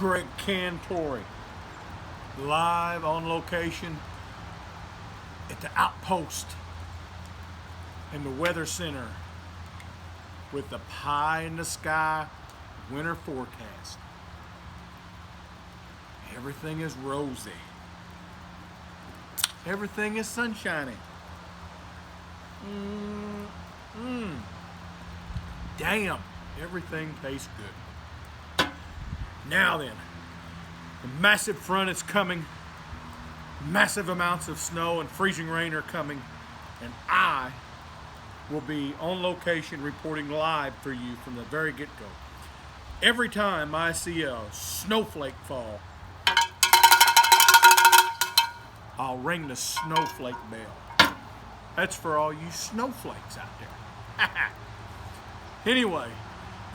Greg Cantori, live on location at the Outpost in the Weather Center with the pie in the sky winter forecast. Everything is rosy. Everything is sunshiny. Damn, everything tastes good. Now then, the massive front is coming. Massive amounts of snow and freezing rain are coming. And I will be on location reporting live for you from the very get-go. Every time I see a snowflake fall, I'll ring the snowflake bell. That's for all you snowflakes out there. Anyway,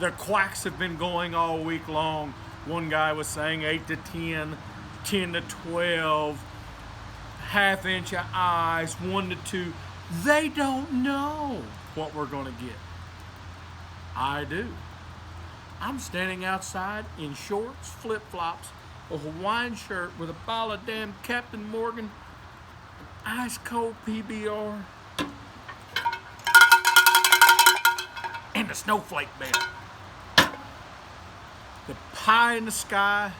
the quacks have been going all week long. One guy was saying 8 to 10, 10 to 12, ½ inch of ice, 1 to 2. They don't know what we're going to get. I do. I'm standing outside in shorts, flip-flops, a Hawaiian shirt with a bottle of damn Captain Morgan, ice cold PBR, and the snowflake bell. The pie in the sky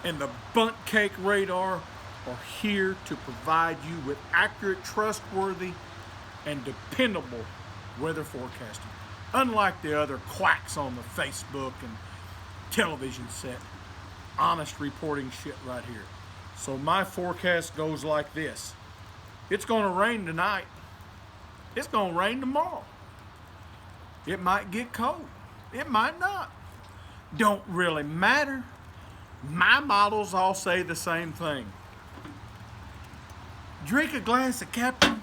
and the bundt cake radar are here to provide you with accurate, trustworthy, and dependable weather forecasting. Unlike the other quacks on the Facebook and television set, honest reporting shit right here. So my forecast goes like this. It's gonna rain tonight. It's gonna rain tomorrow. It might get cold. It might not. Don't really matter. My models all say the same thing. Drink a glass of Captain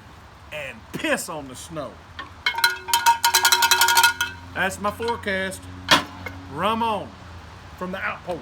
and piss on the snow. That's my forecast. Rum on from the Outpost.